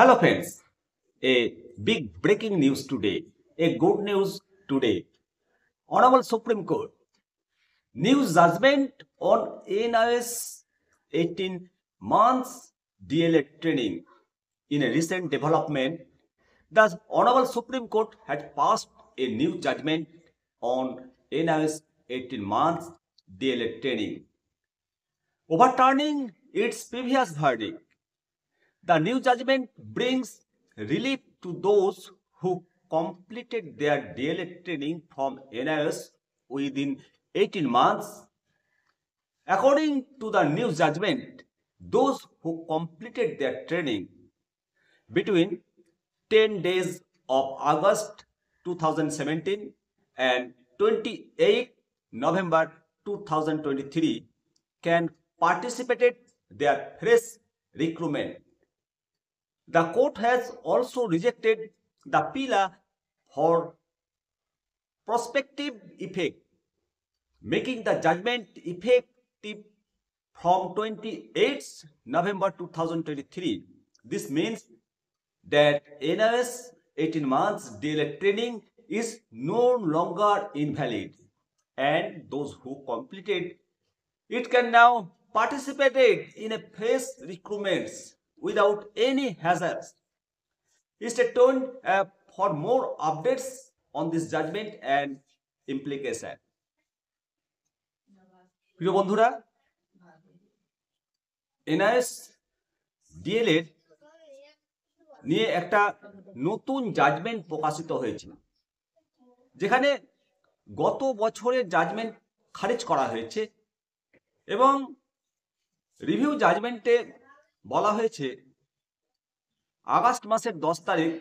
Hello friends, a big breaking news today, a good news today. Honorable Supreme Court, news judgment on NIS 18 months DLED training. In a recent development, the Honorable Supreme Court had passed a new judgment on NIS 18 months DLED training, overturning its previous verdict. The new judgment brings relief to those who completed their DLED training from NIS within 18 months. According to the new judgment, those who completed their training between 10 days of August 2017 and 28 November 2023 can participate their fresh recruitment. The court has also rejected the PILA for prospective effect, making the judgment effective from 28 November 2023. This means that NIS 18 months DLED training is no longer invalid, and those who completed it can now participate in a fresh recruitments without any hazards. Stay tuned for more updates on this judgment and implication. প্রিয় বন্ধুরা, NIS DLED নিয়ে একটা নতুন judgement প্রকাশিত হয়েছে, যেখানে গত বছরের জাজমেন্ট খারিজ করা হয়েছে এবং রিভিউ জাজমেন্টে বলা হয়েছে আগস্ট মাসের 10 তারিখ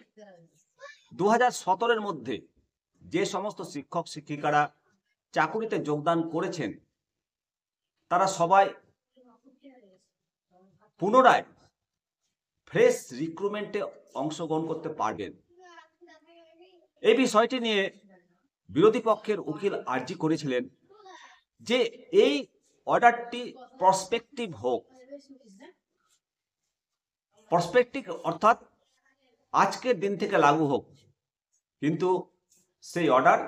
2017-এর মধ্যে যে সমস্ত শিক্ষক শিক্ষিকারা চাকুরিতে যোগদান করেছেন তারা সবাই পুনরায় ফ্রেশ রিক্রুটমেন্টে অংশগ্রহণ করতে পারবেন। এই বিষয়টি নিয়ে বিরোধী পক্ষের উকিল আর্জি করেছিলেন যে এই অর্ডারটি প্রসপেক্টিভ হোক। প্রসপেক্টিভ অর্থাৎ আজকের দিন থেকে লাগু হোক, কিন্তু সেই অর্ডার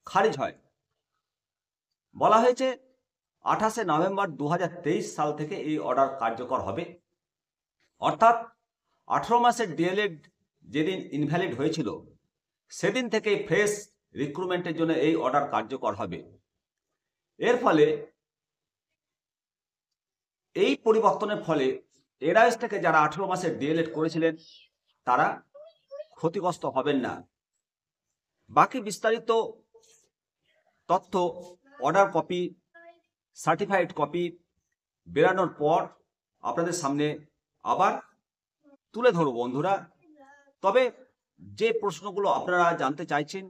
খারিজ হয়। বলা হয়েছে 28 নভেম্বর 2023 সাল থেকে এই অর্ডার কার্যকর হবে, অর্থাৎ 18 মাসের ডিএলএড যেদিন ইনভ্যালিড হয়েছিল সেদিন থেকে ফ্রেশ রিক্রুটমেন্টের জন্য এই অর্ডার কার্যকর হবে। এর ফলে এই পরিবর্তনের ফলে NIS থেকে যারা 18 মাসের ডিএলএড করেছিলেন তারা ক্ষতিগ্রস্ত হবেন না। বাকি বিস্তারিত তথ্য অর্ডার কপি, সার্টিফাইড কপি বেরানোর পর আপনাদের সামনে আবার তুলে ধরব বন্ধুরা। তবে যে প্রশ্নগুলো আপনারা জানতে চাইছেন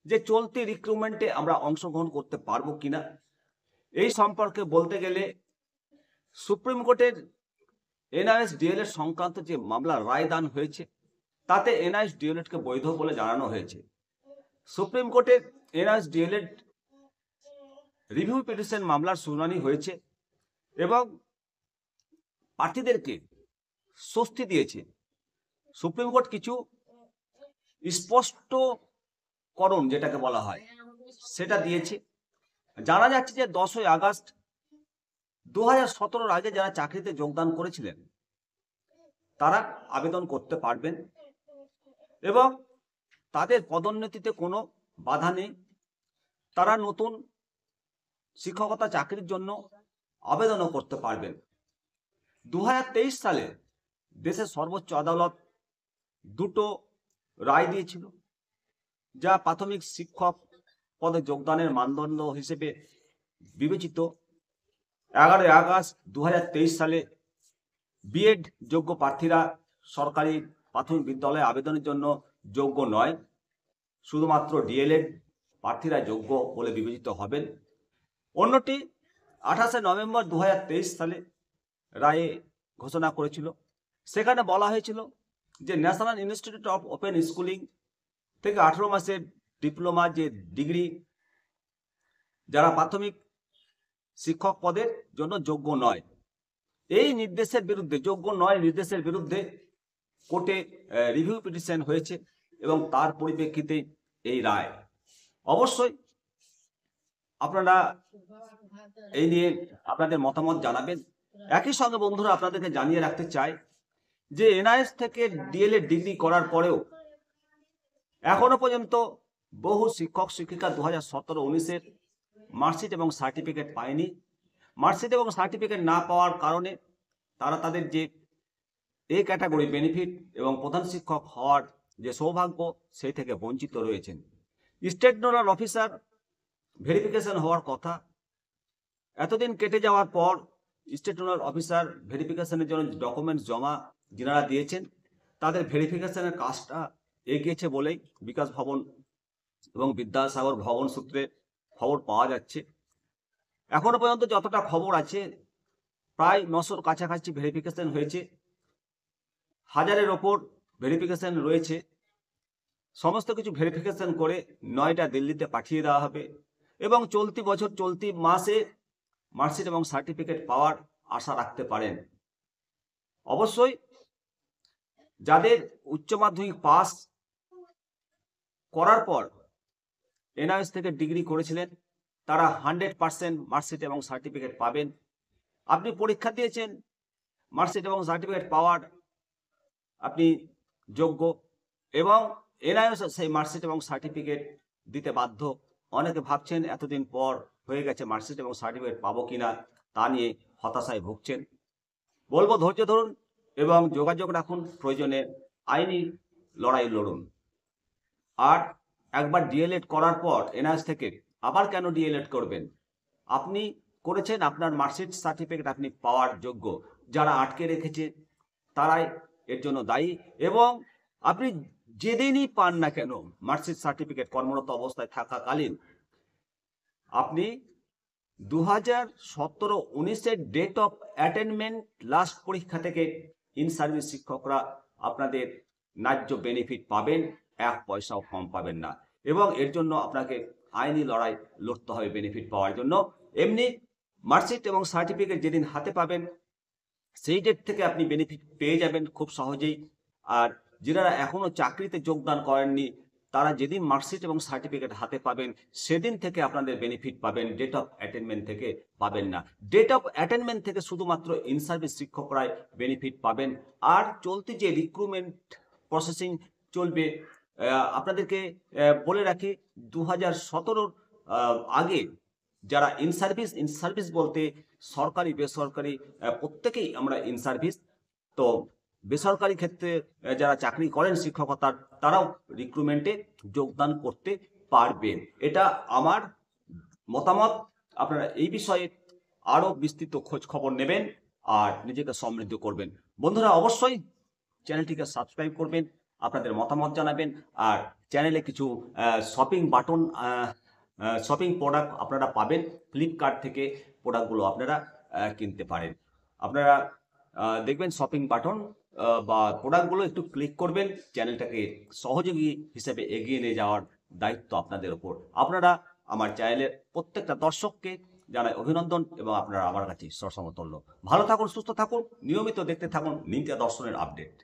যে চলতি রিক্রুটমেন্টে আমরা অংশগ্রহণ করতে পারবো কিনা, এই সম্পর্কে বলতে গেলে সুপ্রিম কোর্টের NIS DLED সংক্রান্ত যে মামলা রায় দান হয়েছে তাতে NIS DLEDকে বৈধ বলে জানানো হয়েছে। সুপ্রিম কোর্টের NIS DLED রিভিউ পিটিশন মামলার শুনানি হয়েছে এবং প্রার্থীদেরকে স্বস্তি দিয়েছে। সুপ্রিম কোর্ট কিছু স্পষ্টকরণ যেটাকে বলা হয় সেটা দিয়েছে। জানা যাচ্ছে যে 10 আগস্ট 2017-এর আগে যারা চাকরিতে যোগদান করেছিলেন তারা আবেদন করতে পারবেন এবং তাদের পদোন্নতিতে কোনো বাধা নেই। তারা নতুন শিক্ষকতা চাকরির জন্য আবেদনও করতে পারবেন। 2023 সালে দেশের সর্বোচ্চ আদালত দুটো রায় দিয়েছিল যা প্রাথমিক শিক্ষক পদে যোগদানের মানদণ্ড হিসেবে বিবেচিত। 11 আগস্ট 2023 সালে বিএড যোগ্য প্রার্থীরা সরকারি প্রাথমিক বিদ্যালয়ে আবেদনের জন্য যোগ্য নয়, শুধুমাত্র ডিএলএড প্রার্থীরা যোগ্য বলে বিবেচিত হবেন। অন্যটি 28 নভেম্বর 2023 সালে রায়ে ঘোষণা করেছিল। সেখানে বলা হয়েছিল যে national institute of open schooling থেকে 18 মাসের ডিপ্লোমা যে ডিগ্রি যারা প্রাথমিক শিক্ষক পদের জন্য যোগ্য নয়, এই নির্দেশের বিরুদ্ধে, যোগ্য নয় নির্দেশের বিরুদ্ধে কোর্টে রিভিউ পিটিশন হয়েছে এবং তার পরিপ্রেক্ষিতে এই রায়। অবশ্যই আপনারা এই নিয়ে আপনাদের মতামত জানাবেন। একই সঙ্গে বন্ধুরা আপনাদেরকে জানিয়ে রাখতে চাই যে এনআইএস থেকে ডিএলএড ডিগ্রি করার পরেও এখনো পর্যন্ত বহু শিক্ষক শিক্ষিকা 2017-19-এর মার্কশিট এবং সার্টিফিকেট পায়নি। মার্কশিট এবং সার্টিফিকেট না পাওয়ার কারণে তারা তাদের যে এ ক্যাটাগরি বেনিফিট এবং প্রধান শিক্ষক হওয়ার যে সৌভাগ্য সেই থেকে বঞ্চিত রয়েছেন। স্টেট নোডাল অফিসার ভেরিফিকেশন হওয়ার কথা, এতদিন কেটে যাওয়ার পর স্টেট নোডাল অফিসার ভেরিফিকেশনের জন্য ডকুমেন্টস জমা যারা দিয়েছেন তাদের ভেরিফিকেশনের কাজটা এগিয়েছে বলেই বিকাশ ভবন এবং বিদ্যাসাগর ভবন সূত্রে খবর পাওয়া যাচ্ছে। এখনো পর্যন্ত যতটা খবর আছে প্রায় 900-র কাছাকাছি ভেরিফিকেশন হয়েছে, 1000-এর ওপর ভেরিফিকেশন রয়েছে। সমস্ত কিছু ভেরিফিকেশন করে 9টা দিল্লিতে পাঠিয়ে দেওয়া হবে এবং চলতি বছর চলতি মাসে মার্কশিট এবং সার্টিফিকেট পাওয়ার আশা রাখতে পারেন। অবশ্যই যাদের উচ্চ মাধ্যমিক পাস করার পর এনআইএস থেকে ডিগ্রি করেছিলেন তারা 100% মার্কশিট এবং সার্টিফিকেট পাবেন। আপনি পরীক্ষা দিয়েছেন, মার্কশিট এবং সার্টিফিকেট পাওয়ার আপনি যোগ্য এবং এনআইএস সেই মার্কশিট এবং সার্টিফিকেট দিতে বাধ্য। অনেকে ভাবছেন এতদিন পর হয়ে গেছে মার্কশিট এবং সার্টিফিকেট পাবো কিনা তা নিয়ে হতাশায় ভুগছেন। বলবো ধৈর্য ধরুন এবং যোগাযোগ রাখুন, প্রয়োজনে আইনি লড়াই লড়ুন। আর একবার ডিএলএড করার পর এনআইএস থেকে আবার কেন ডিএলএড করবেন? আপনি করেছেন, আপনার মার্কশিট সার্টিফিকেট আপনি পাওয়ার যোগ্য। যারা আটকে রেখেছে তারাই এর জন্য দায়ী এবং আপনি যেদিনই পান না কেন মার্কশিট সার্টিফিকেট কর্মরত অবস্থায় থাকাকালীন আপনি 2017-19-এর ডেট অফ অ্যাটেনমেন্ট লাস্ট পরীক্ষা থেকে ইন সার্ভিস শিক্ষকরা আপনাদের ন্যায্য বেনিফিট পাবেন, 1 পয়সাও কম পাবেন না এবং এর জন্য আপনাকে আইনি লড়াই লড়তে হবে বেনিফিট পাওয়ার জন্য। এমনি মার্কশিট এবং সার্টিফিকেট যেদিন হাতে পাবেন সেই ডেট থেকে আপনি বেনিফিট পেয়ে যাবেন খুব সহজেই। আর যারা এখনো চাকরিতে যোগদান করেননি তারা যেদিন মার্কশিট এবং সার্টিফিকেট হাতে পাবেন সেদিন থেকে আপনাদের বেনিফিট পাবেন, ডেট অফ অ্যাটেনমেন্ট থেকে পাবেন না। ডেট অফ অ্যাটেনমেন্ট থেকে শুধুমাত্র ইন সার্ভিস শিক্ষকরাই বেনিফিট পাবেন। আর চলতি যে রিক্রুটমেন্ট প্রসেসিং চলবে, আপনাদেরকে বলে রাখি 2017-র আগে যারা ইন সার্ভিস বলতে সরকারি বেসরকারি প্রত্যেকেই আমরা ইন সার্ভিস, তো বেসরকারি ক্ষেত্রে যারা চাকরি করেন শিক্ষকতার তারাও রিক্রুটমেন্টে যোগদান করতে পারবেন। এটা আমার মতামত। আপনারা এই বিষয়ে আরও বিস্তৃত খোঁজ খবর নেবেন আর নিজেকে সমৃদ্ধ করবেন। বন্ধুরা অবশ্যই চ্যানেলটিকে সাবস্ক্রাইব করবেন, আপনাদের মতামত জানাবেন আর চ্যানেলে কিছু শপিং বাটন শপিং প্রোডাক্ট আপনারা পাবেন, ফ্লিপকার্ট থেকে প্রোডাক্টগুলো আপনারা কিনতে পারেন। আপনারা দেখবেন শপিং বাটন বা প্রোডাক্টগুলো একটু ক্লিক করবেন। চ্যানেলটাকে সহযোগী হিসেবে এগিয়ে নিয়ে যাওয়ার দায়িত্ব আপনাদের ওপর। আপনারা আমার চ্যানেলের প্রত্যেকটা দর্শককে জানাই অভিনন্দন এবং আপনারা আমার কাছে সসমতুল্য। ভালো থাকুন, সুস্থ থাকুন, নিয়মিত দেখতে থাকুন নিত্যা দর্শনের আপডেট।